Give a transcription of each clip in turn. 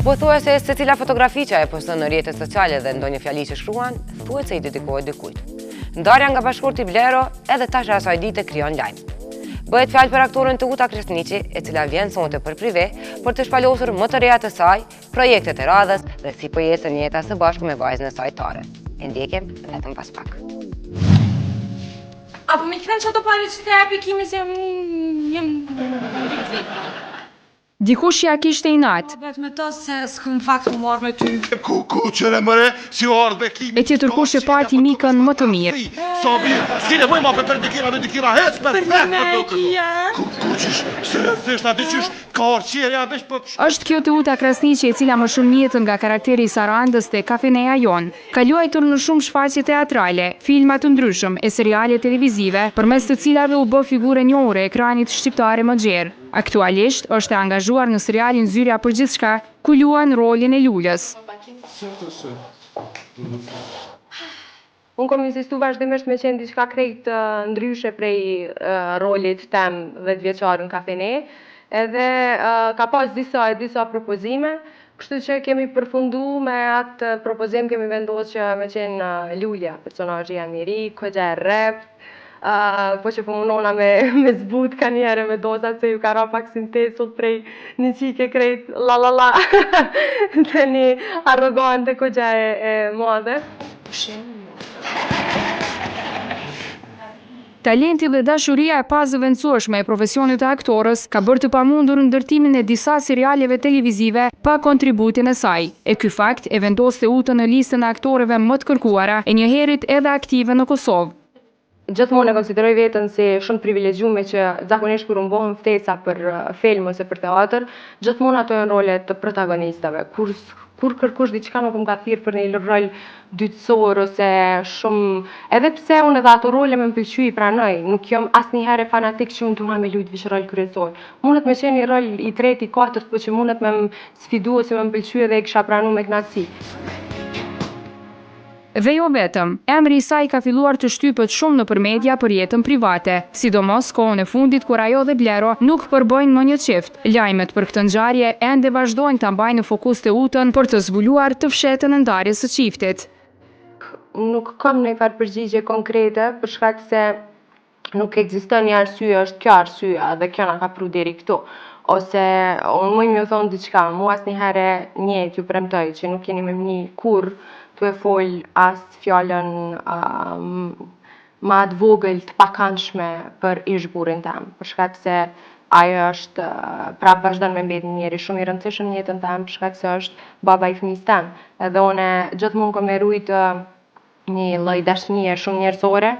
Pothuajse se cila fotografi që e poston në rrjetet sociale dhe ndonjë fjali që shkruan, thuhet se i dedikohet dikujt. Ndarja nga bashkëpunëtori Blero edhe tash asaj dite krijon lajm. Bëhet fjalë për aktoren Teuta Kresniqi, e cila vjen sonte për prive për të shpalosur më të reja të saj, projektet e radhës dhe si po jetën jeta së bashku me vajzën e saj Tare. E ndjekim vetëm pas pak. Apo mi këthen që ato pare që të japi kimi se jem... Dikush ja kishte inat. Vetë me ta se s'këm fakt më marrë me ty. Ku qëre mëre, si ardhe kimi... E tjetër kush e pati mikën më të mirë. Sa mirë, s'ki nevoj ma për dikira, hec për Për me kia. Ku qysh, se theshta di qysh, ka arqerja vesh për... Është kjo Teuta Kresniqi e cila më shumë njetën nga karakteri i Sarandës te Kafeneja Jon. Ka luajtur në shumë shfaqje teatrale, filma të ndryshëm e seriale televizive, përmes të cilave u bë figurë e njohur e ekranit shqiptare më gjerë. Aktualisht është e angazhuar në serialin Zyrja për gjithçka, ku luan rolin e Lulës. Unë kom insistu vazhdimisht me qenë diçka krejt ndryshe prej rolit tem 10 vjeçar në Kafene, edhe ka pas disa propozime, kështu që kemi përfundu me atë propozim kemi vendosur që me qenë Lulja, personazhi jam i ri, kogja e rrep, po që punona me zbut ka njere me dozat se ju ka ra pak sintesul prej një qike krejt la dhe një arrogante kogja e madhe. Talenti dhe dashuria e pazëvendësueshme e profesionit të aktorës ka bërë të pamundur ndërtimin e disa serialeve televizive pa kontributin e saj. E ky fakt e vendos Teutën në listën e aktorëve më të kërkuara e njëherët edhe aktive në Kosovë. Gjithmonë e konsideroj veten si shumë privilegjume që zakonisht kur unë bëhem ftesa për film ose për teatr, gjithmonë ato janë role të protagonistave. Kur kërkush diçka nuk më ka thirrë për një rol dytësor ose shumë, edhe pse unë edhe ato role më pëlqej i pranoj, nuk jam asnjëherë fanatik që unë dua me lujt veç rol kryesor. Mundet me qenë një rol i tretë, i katërt, por që mundet me sfidu ose me pëlqej dhe e kisha pranuar me kënaqësi. Dhe jo vetëm, emri i saj ka filluar të shtypet shumë nëpër media për jetën private, sidomos kohën e fundit kur ajo dhe Blero nuk përbojnë më një çift. Lajmet për këtë ngjarje ende vazhdojnë ta mbajnë në fokus Teutën për të zbuluar të fshehtën e ndarjes së çiftit. Nuk kam një farë përgjigje konkrete, për shkak se nuk ekziston një arsye, është kjo arsyeja dhe kjo na ka pru deri këtu. Ose unë më ju thonë diçka, mua asnjëherë njëjtë ju premtoj që nuk jeni me një kurrë të e fol as fjallën ma të vogël të pakëndshme për ish-burrin tem, për shkak se ajo është prapë vazhdon me mbet njeri shumë i rëndësishëm në jetën tem, për shkak se është baba i fëmijës tem. Edhe unë gjithmonë kam e rujt një lloj dashurie shumë njerëzore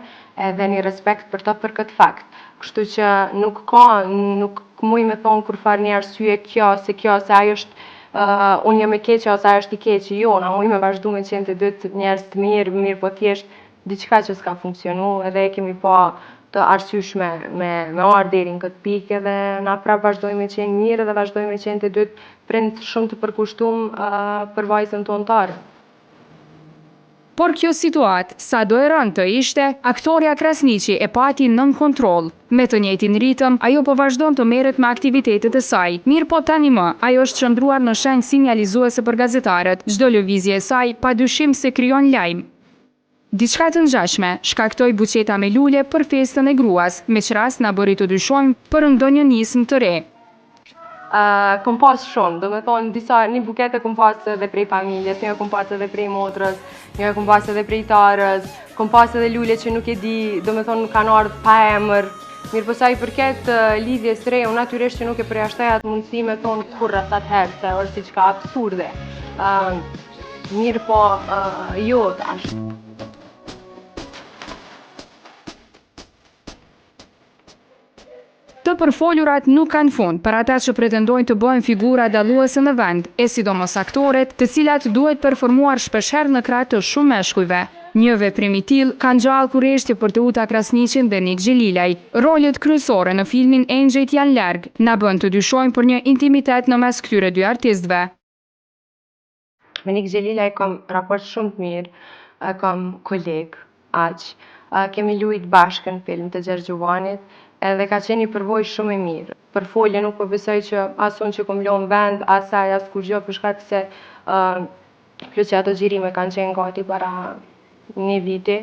edhe një respekt për to për këtë fakt. Kështu që nuk muj me thonë kur far një arsye kjo se ajo është unë jam e keqe ose ajo është i keqe, jo, na muj me vazhdu me qenë të dytë njerëz të mirë po thjesht diçka që s'ka funksionu edhe e kemi pa të arsyeshme me ardhë deri në këtë pikë edhe na prapë vazhdojmë me qenë mirë dhe vazhdojmë me qenë të dytë prind shumë të përkushtuar për vajzën tonë Tare. Por kjo situatë, sa do e rëndë të ishte, aktoria Kresniqi e pati nën kontroll. Me të njëjtin ritëm, ajo po vazhdon të merret me aktivitetet e saj. Mirë po tani më, ajo është qëndruar në shenjë sinjalizuese për gazetarët. Çdo lëvizje e saj padyshim se krijon lajm. Diçka të ngjashme shkaktoi buqeta me lule për festën e gruas, me çrast na bëri të dyshojmë për ndonjë nismë të re. Kom pas shumë, do me thonë një bukete kom pas edhe prej familjes, një kom pas edhe prej motrës, një kom pas edhe prej Tarës, kom pas edhe lule që nuk e di, do me thonë nuk kanë ardhur pa emër. Mirë po sa i përket lidhjes së re, unë natyrisht që nuk e përjashtoj atë mundësi me thonë kurrë atëherë, se është diçka absurde. Mirë po, jo tash. Të përfolurat nuk kanë fund për ata që pretendojnë të bëhen figura dalluese në vend, e sidomos aktoret, të cilat duhet performuar shpeshherë në krah të shumë meshkujve. Një veprim i tillë ka ngjallë kurreshtje për Teuta Kresniqin dhe Nik Xhelilaj. Rolet kryesore në filmin Engjëjt janë larg, na bën të dyshojmë për një intimitet në mes këtyre dy artistëve. Me Nik Xhelilaj kam raport shumë të mirë, kam koleg, aq. Kemi luajt bashkë në film të Gjergjuvanit edhe ka qenë një përvojë shumë e mirë. Për folje nuk po besoj që as unë që kom lënë vend, as ai, as kurrë për shkak se plus që ato xhirime kanë qenë gati para një viti.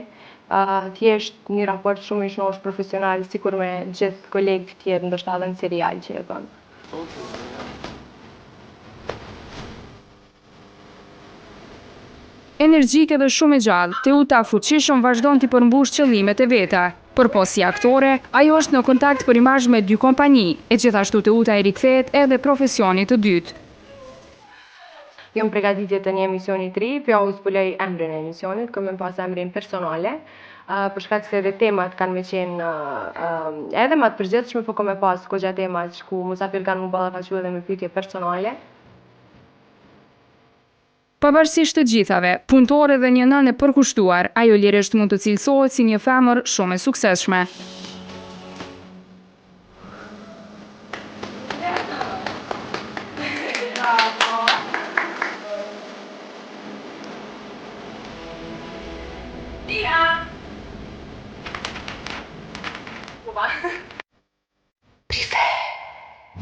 Thjesht një raport shumë i shnosh profesional, sikur me gjithë kolegë tjerë, ndoshta edhe në serial që e kanë. Energjike dhe shumë e gjallë, Teuta fuqishëm vazhdon t'i përmbush qëllimet e veta. Por po si aktore, ajo është në kontakt për imazh me 2 kompani, e gjithashtu Teuta i rikthehet edhe profesionit të dytë. Jom përgatitje të një emisioni të ri, pja u zbuloj emrin e emisionit, këmë me pas emrin personale, për shkak se edhe temat kanë me qenë edhe ma të përgjithshme, po këmë me pas kogja temat ku musafir kanë më ballafaque edhe me pyetje personale. Pavarësisht të gjithave, punëtore dhe një nënë e përkushtuar, ajo lirisht mund të cilësohet si një femër shumë e suksesshme. Dia!